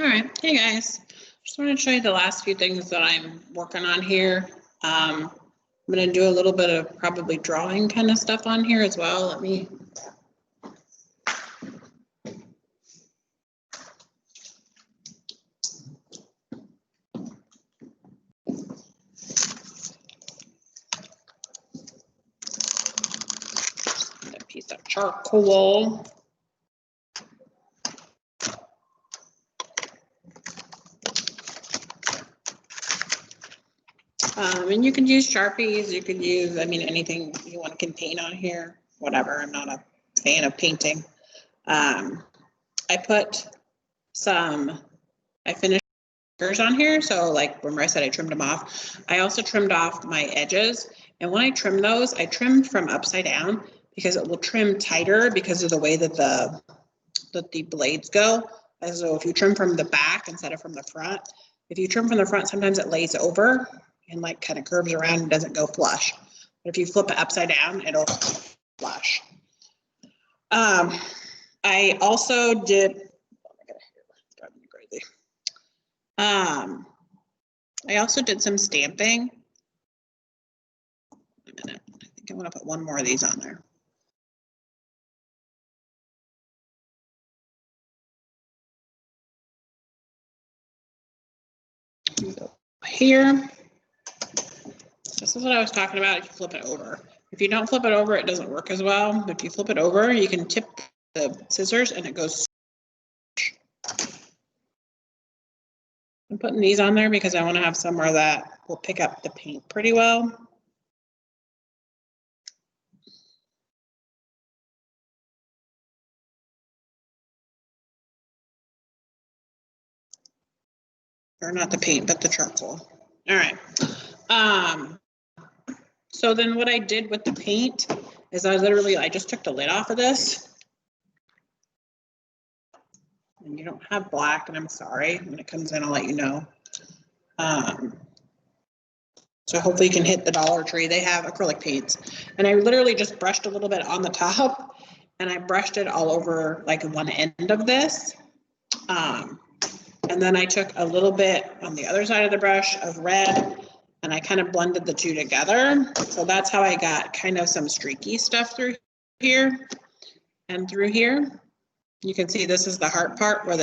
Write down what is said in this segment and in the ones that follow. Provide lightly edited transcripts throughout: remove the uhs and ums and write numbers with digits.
All right, hey guys, just wanted to show you the last few things that I'm working on here. I'm going to do a little bit of probably drawing kind of stuff on here as well. Let me a piece of charcoal. And you can use Sharpies, you can use, I mean, anything you want to paint on here, whatever. I'm not a fan of painting. I put I finished stickers on here. So like remember I said I trimmed them off. I also trimmed off my edges. And when I trim those, I trimmed from upside down because it will trim tighter because of the way that the blades go. And so if you trim from the back instead of from the front, if you trim from the front, sometimes it lays over and like kind of curves around and doesn't go flush. But if you flip it upside down, it'll flush. I also did, driving me crazy. I also did some stamping. Wait a minute, I think I want to put one more of these on there. Here. This is what I was talking about if you flip it over. If you don't flip it over, it doesn't work as well. But if you flip it over, you can tip the scissors and it goes. I'm putting these on there because I want to have somewhere that will pick up the paint pretty well. Or not the paint, but the charcoal. All right. So then what I did with the paint is I just took the lid off of this. And you don't have black, and I'm sorry. When it comes in, I'll let you know. So hopefully you can hit the Dollar Tree. They have acrylic paints. And I literally just brushed a little bit on the top, and I brushed it all over like one end of this. And then I took a little bit on the other side of the brush of red, and I kind of blended the two together. So that's how I got kind of some streaky stuff through here and through here. You can see this is the heart part where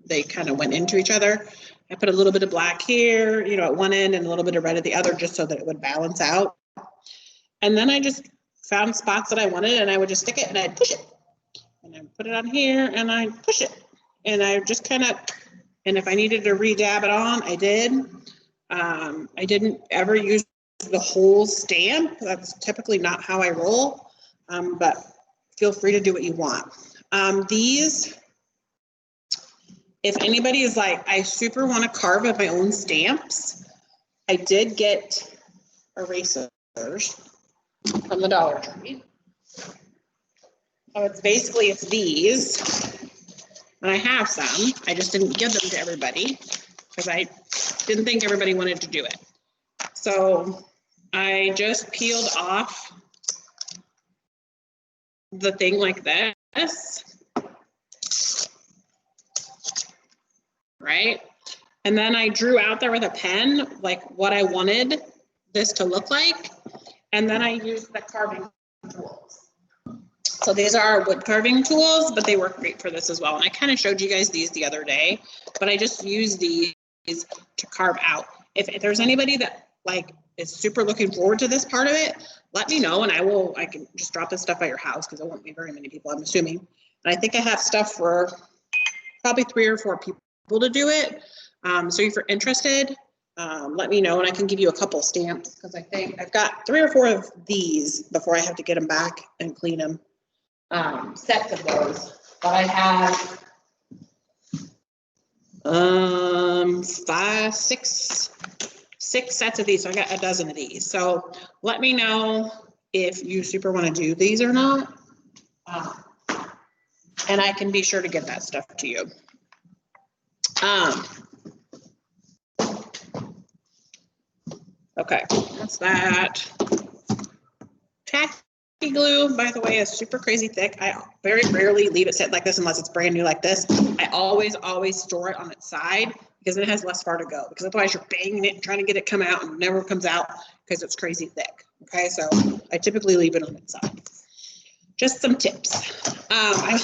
they kind of went into each other. I put a little bit of black here, you know, at one end and a little bit of red at the other, just so that it would balance out. And then I just found spots that I wanted, and I would just stick it and I'd push it. And I put it on here and I push it. And I just kind of, and if I needed to re-dab it on, I did. I didn't ever use the whole stamp. That's typically not how I roll, but feel free to do what you want. These, if anybody is like, I super want to carve up my own stamps, I did get erasers from the Dollar Tree. So it's these, and I have some. I just didn't give them to everybody because I didn't think everybody wanted to do it. So I just peeled off the thing like this, right? And then I drew out there with a pen like what I wanted this to look like, and then I used the carving tools. So these are wood carving tools, but they work great for this as well. And I kind of showed you guys these the other day, but I just use these to carve out. If there's anybody that like is super looking forward to this part of it, let me know and I can just drop this stuff at your house because there won't be very many people, I'm assuming. And I think I have stuff for probably 3 or 4 people to do it. So if you're interested, let me know and I can give you a couple stamps because I think I've got 3 or 4 of these before I have to get them back and clean them. Sets of those, but I have 6 sets of these, so I got a dozen of these. So let me know if you super want to do these or not, and I can be sure to get that stuff to you. Okay, that's that. glue, by the way, is super crazy thick. I very rarely leave it sit like this unless it's brand new like this. I always store it on its side because it has less far to go, because otherwise you're banging it and trying to get it come out and it never comes out because it's crazy thick. Okay, so I typically leave it on its side. Just some tips. I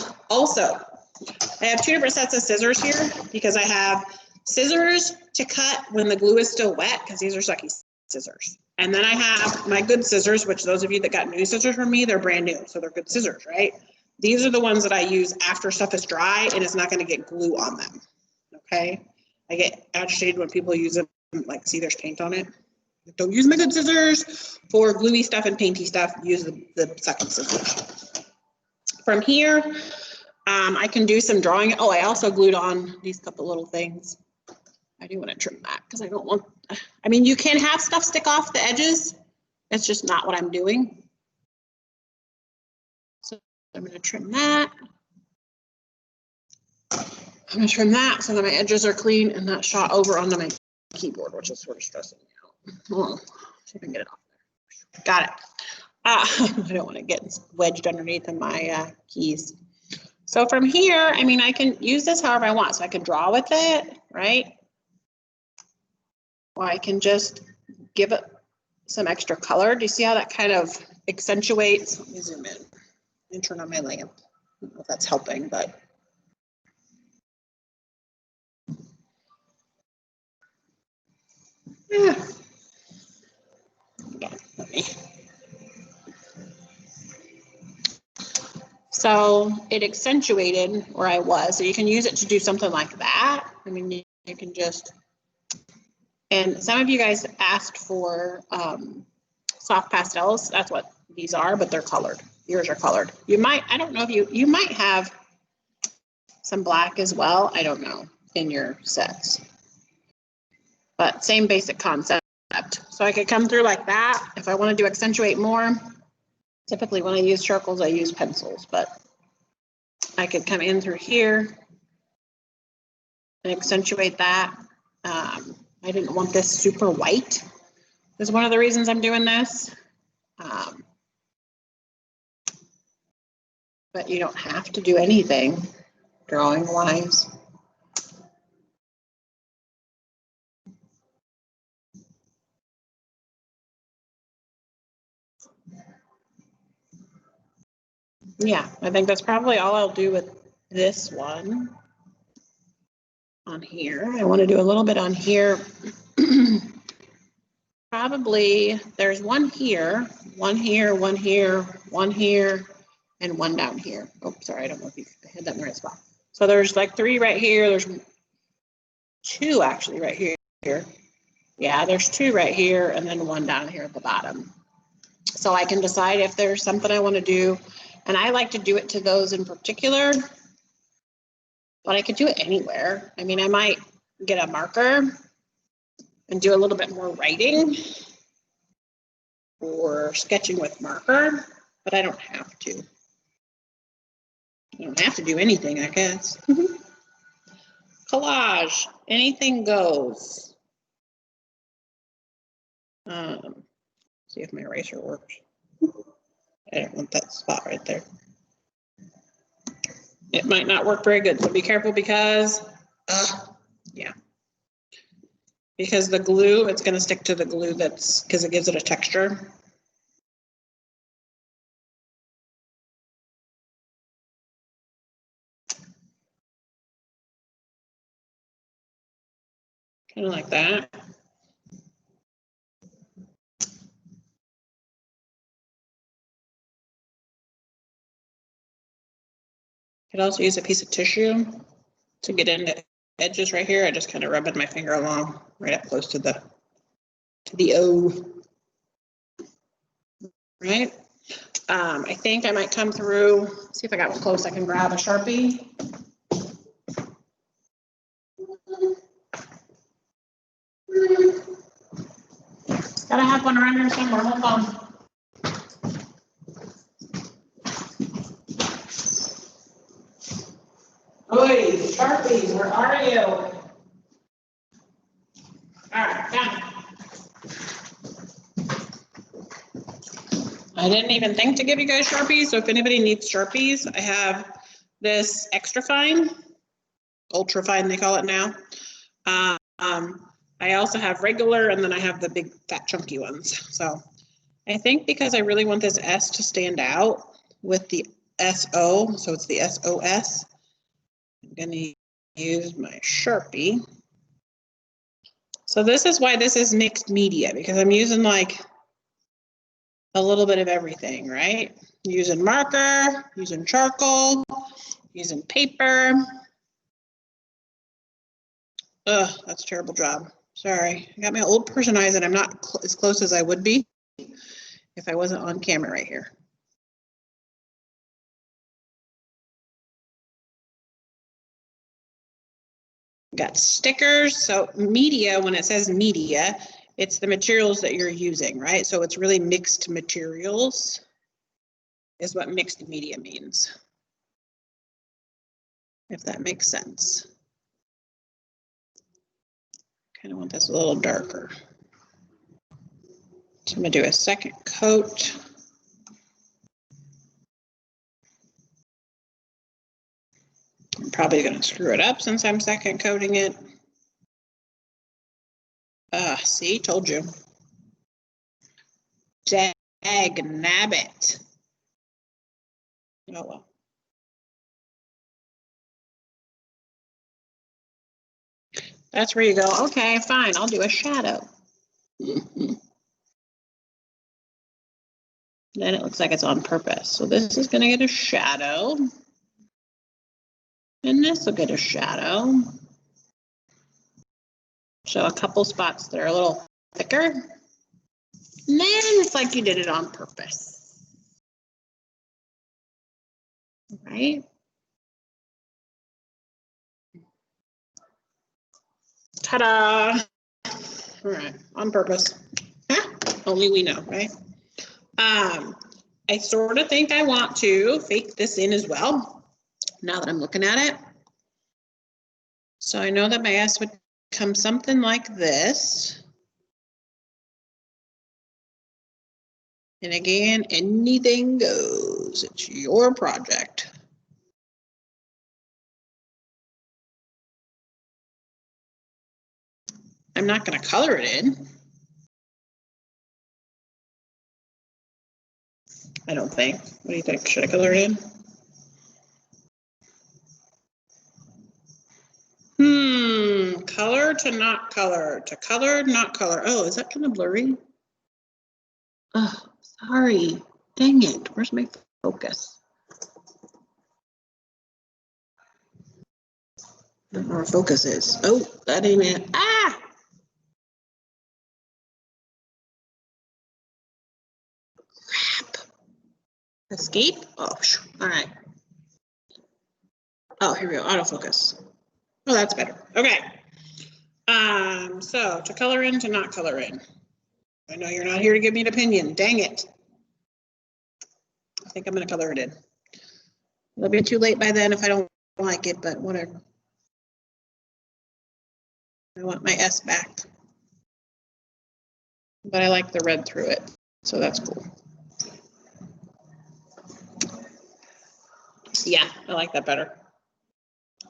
have 2 different sets of scissors here because I have scissors to cut when the glue is still wet, because these are sucky scissors. And then I have my good scissors, which those of you that got new scissors from me, they're brand new, so they're good scissors, right? These are the ones that I use after stuff is dry and it's not going to get glue on them. Okay, I get agitated when people use them, like, see there's paint on it. Don't use my good scissors for gluey stuff and painty stuff. Use the sucky scissors. From here, I can do some drawing. Oh, I also glued on these couple little things. I do want to trim that because I don't want, I mean, you can have stuff stick off the edges. It's just not what I'm doing. So I'm going to trim that. I'm going to trim that so that my edges are clean and not shot over onto my keyboard, which is sort of stressing me out. Oh, see if I can get it off there. Got it. I don't want to get wedged underneath in my keys. So from here, I mean, I can use this however I want. So I can draw with it, right? Or I can just give it some extra color. Do you see how that kind of accentuates? Let me zoom in and turn on my lamp. I don't know if that's helping, but. Yeah. Let me. So it accentuated where I was. So you can use it to do something like that. I mean, you can just, and some of you guys asked for soft pastels. That's what these are, but they're colored. Yours are colored. You might, I don't know if you might have some black as well. I don't know in your sets, but same basic concept. So I could come through like that. If I want to do accentuate more, typically when I use circles, I use pencils, but I could come in through here and accentuate that. I didn't want this super white. This is one of the reasons I'm doing this. But you don't have to do anything drawing wise. Yeah, I think that's probably all I'll do with this one on here. I want to do a little bit on here. Probably there's one here, one here, one here, one here, and one down here. Oh, sorry, I don't know if you had that in the right spot. So there's like 3 right here. There's 2 actually right here. Yeah, there's 2 right here and then 1 down here at the bottom. So I can decide if there's something I want to do. And I like to do it to those in particular, but I could do it anywhere. I mean, I might get a marker and do a little bit more writing or sketching with marker, but I don't have to. You don't have to do anything, I guess. Collage, anything goes. See if my eraser works. I don't want that spot right there. It might not work very good, so be careful because, yeah. Because the glue, it's going to stick to the glue that's, because it gives it a texture. Kind of like that. Could also use a piece of tissue to get into edges right here. I just kind of rubbing my finger along right up close to the O. Right. I think I might come through. See if I got one close. I can grab a Sharpie. Gotta have one around here somewhere. Hold on. Oi, Sharpies, where are you? All right, got it. I didn't even think to give you guys Sharpies, so if anybody needs Sharpies, I have this extra fine, ultra fine they call it now. I also have regular, and then I have the big fat chunky ones. So I think because I really want this S to stand out with the SO, so it's the SOS, I'm gonna use my Sharpie. So this is why this is mixed media, because I'm using like a little bit of everything, right? Using marker, using charcoal, using paper. Ugh, that's a terrible job. Sorry, I got my old person eyes and I'm not as close as I would be if I wasn't on camera right here. Got stickers. So media, when it says media, it's the materials that you're using, right? So it's really mixed materials is what mixed media means, if that makes sense. Kind of want this a little darker. So I'm gonna do a second coat. I'm probably gonna screw it up since I'm second coating it. See, told you. Dag nabbit. Oh well. That's where you go, okay, fine, I'll do a shadow. Then it looks like it's on purpose. So this is gonna get a shadow. And this will get a shadow. So a couple spots that are a little thicker. And then it's like you did it on purpose. Right? Ta-da! All right, on purpose. Huh? Only we know, right? I sort of think I want to fake this in as well, now that I'm looking at it. So I know that my S would come something like this. And again, anything goes. It's your project. I'm not going to color it in. I don't think. What do you think? Should I color it in? Color to not color, to color, not color. Oh, is that kind of blurry? Oh, sorry. Dang it. Where's my focus? I don't know where focus is. Oh, that ain't it. Ah! Crap. Escape? Oh, all right. Oh, here we go. Autofocus. Oh, that's better. Okay. So to color in, to not color in. I know you're not here to give me an opinion. Dang it. I think I'm going to color it in. It'll be too late by then if I don't like it, but whatever. I want my S back. But I like the red through it, so that's cool. Yeah, I like that better.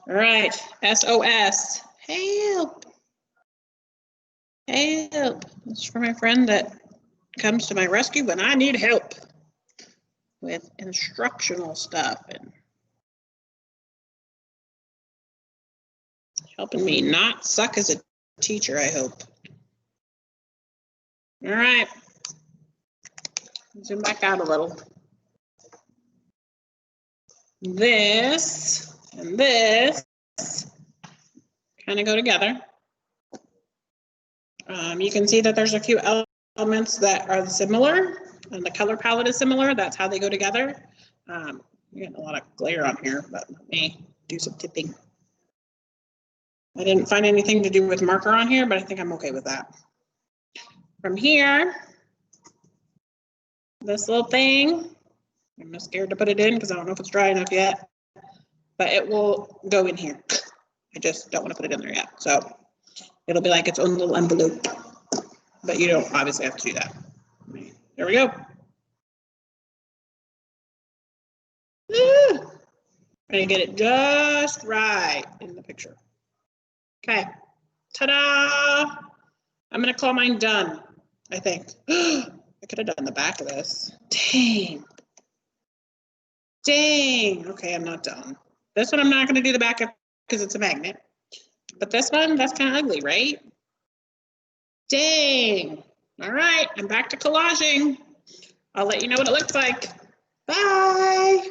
All right, SOS. Help. Help. This is for my friend that comes to my rescue when I need help with instructional stuff and helping me not suck as a teacher, I hope. All right. Zoom back out a little. This and this kind of go together. You can see that there's a few elements that are similar and the color palette is similar. That's how they go together. You're getting a lot of glare on here, but let me do some tipping. I didn't find anything to do with marker on here, but I think I'm okay with that. From here, this little thing, I'm just scared to put it in because I don't know if it's dry enough yet, but it will go in here. I just don't want to put it in there yet. So it'll be like its own little envelope, but you don't obviously have to do that. There we go. And get it just right in the picture. Okay, ta-da! I'm gonna call mine done, I think. I could have done the back of this. Dang. Dang, okay, I'm not done. This one I'm not gonna do the back of because it's a magnet. But this one, that's kind of ugly, right? Dang. All right, I'm back to collaging. I'll let you know what it looks like. Bye.